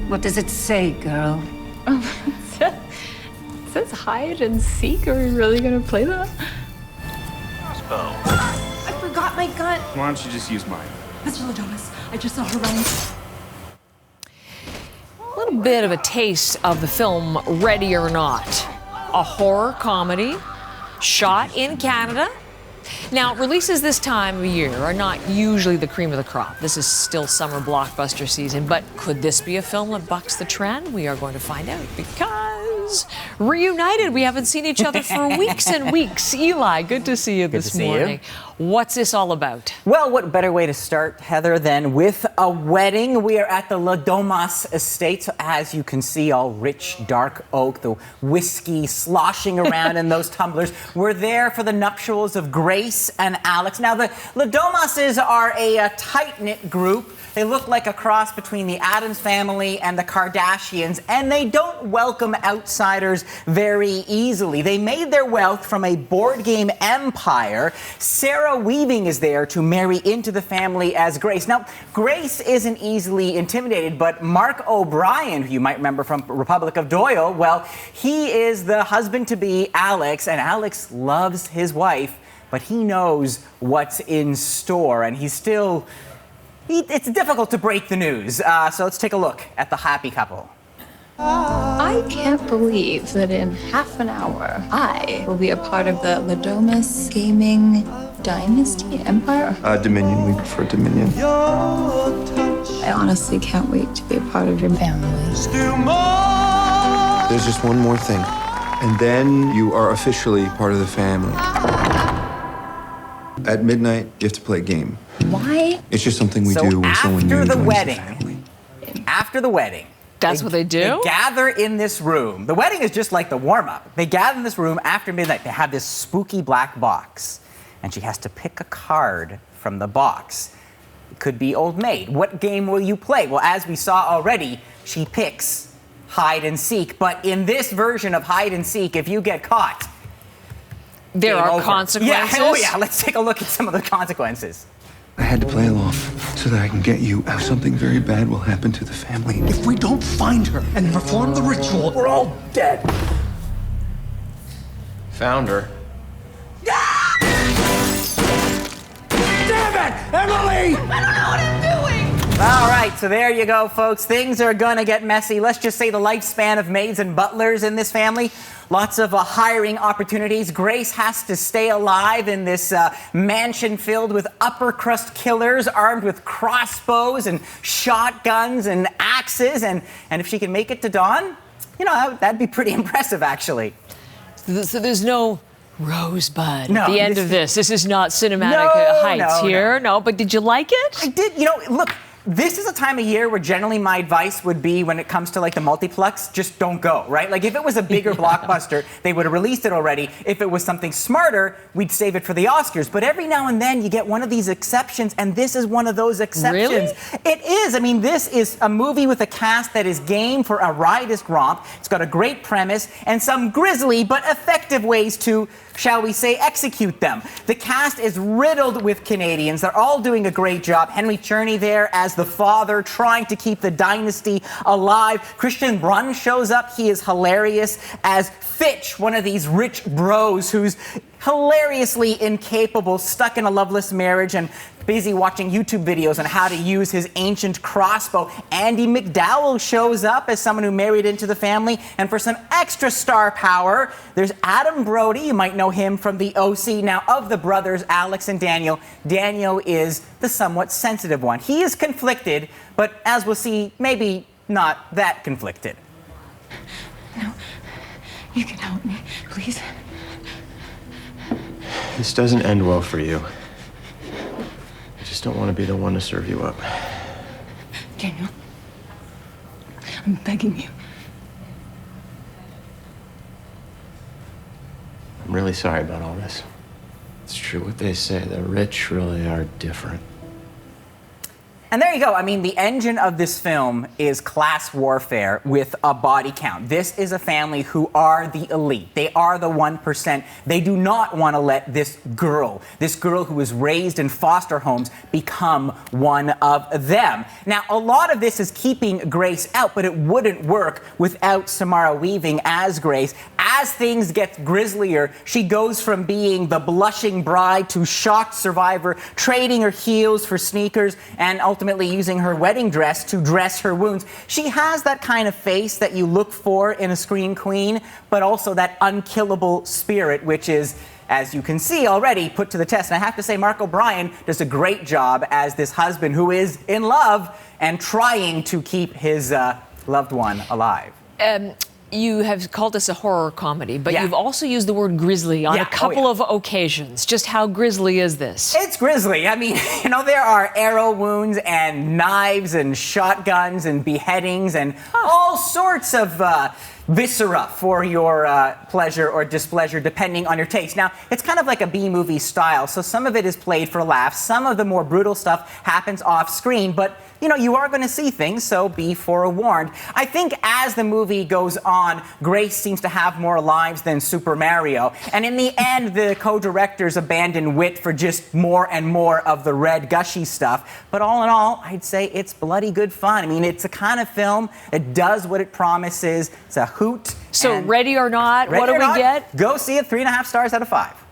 What does it say, girl? It says hide and seek. Are we really gonna play that? Crossbow. I forgot my gun. Why don't you just use mine? Mr. Ladonis, I just saw her running. A little bit of a taste of the film Ready or Not, a horror comedy shot in Canada. Now, releases this time of year are not usually the cream of the crop. This is still summer blockbuster season, but could this be a film that bucks the trend? We are going to find out because reunited. We haven't seen each other for weeks and weeks. Eli, good to see you this morning. What's this all about? Well, what better way to start, Heather, than with a wedding? We are at the Ladomas estate. So as you can see, all rich, dark oak, the whiskey sloshing around in those tumblers. We're there for the nuptials of Grace and Alex. Now, the Ladomases are a tight-knit group. They look like a cross between the Addams family and the Kardashians, and they don't welcome outsiders very easily. They made their wealth from a board game empire. Sarah Weaving is there to marry into the family as Grace. Now, Grace isn't easily intimidated, but Mark O'Brien, who you might remember from Republic of Doyle, well, he is the husband-to-be Alex, and Alex loves his wife, but he knows what's in store, and he's still... It's difficult to break the news, so let's take a look at the happy couple. I can't believe that in half an hour, I will be a part of the Ladomas Gaming Dynasty Empire. Dominion. We prefer Dominion. I honestly can't wait to be a part of your family. There's just one more thing, and then you are officially part of the family. At midnight, you have to play a game. Why? It's just something we do when someone new joins the family. After the wedding, That's what they do? They gather in this room. The wedding is just like the warm-up. They gather in this room after midnight. They have this spooky black box, and she has to pick a card from the box. It could be Old Maid. What game will you play? Well, as we saw already, she picks hide and seek. But in this version of hide and seek, if you get caught, there are over. consequences? Yeah, oh yeah, let's take a look at some of the consequences. I had to play along so that I can get you out. Something very bad will happen to the family. If we don't find her and perform the ritual, we're all dead. Found her. Damn it, Emily! I don't know what I'm doing! All right, so there you go, folks. Things are going to get messy. Let's just say the lifespan of maids and butlers in this family. Lots of hiring opportunities. Grace has to stay alive in this mansion filled with upper-crust killers armed with crossbows and shotguns and axes. And if she can make it to dawn, you know, that'd be pretty impressive, actually. So there's no Rosebud No, at the end of this. This is not cinematic heights here. No, but did you like it? I did. You know, look, this is a time of year where generally my advice would be when it comes to like the multiplex, just don't go, right? Like if it was a bigger blockbuster, they would have released it already. If it was something smarter, we'd save it for the Oscars. But every now and then you get one of these exceptions, and this is one of those exceptions. Really? It is. I mean, this is a movie with a cast that is game for a riotous romp. It's got a great premise and some grisly but effective ways to, shall we say, execute them. The cast is riddled with Canadians. They're all doing a great job. Henry Cherney there as the father, trying to keep the dynasty alive. Christian Brun shows up. He is hilarious as Fitch, one of these rich bros who's hilariously incapable, stuck in a loveless marriage and busy watching YouTube videos on how to use his ancient crossbow. Andy McDowell shows up as someone who married into the family. And for some extra star power, there's Adam Brody. You might know him from the OC. Now, of the brothers, Alex and Daniel, Daniel is the somewhat sensitive one. He is conflicted, but as we'll see, maybe not that conflicted. No, you can help me, please. This doesn't end well for you. I just don't want to be the one to serve you up. Daniel, I'm begging you. I'm really sorry about all this. It's true what they say, the rich really are different. And there you go. I mean, the engine of this film is class warfare with a body count. This is a family who are the elite. They are the 1%. They do not want to let this girl who was raised in foster homes, become one of them. Now, a lot of this is keeping Grace out, but it wouldn't work without Samara Weaving as Grace. As things get grislier, she goes from being the blushing bride to shocked survivor, trading her heels for sneakers and ultimately using her wedding dress to dress her wounds. She has that kind of face that you look for in a scream queen, but also that unkillable spirit, which is, as you can see already, put to the test. And I have to say, Mark O'Brien does a great job as this husband who is in love and trying to keep his loved one alive. You have called this a horror comedy, but you've also used the word grisly on a couple of occasions. Just how grisly is this? It's grisly. I mean, you know, there are arrow wounds and knives and shotguns and beheadings and all sorts of viscera for your pleasure or displeasure, depending on your taste. Now, it's kind of like a B-movie style, so some of it is played for laughs. Some of the more brutal stuff happens off screen, but, you know, you are going to see things, so be forewarned. I think as the movie goes on, Grace seems to have more lives than Super Mario, and in the end, the co-directors abandon wit for just more and more of the red, gushy stuff. But all in all, I'd say it's bloody good fun. I mean, it's a kind of film that does what it promises. It's a hoot. So, ready or not, what do we get? Go see it. 3.5 stars out of 5.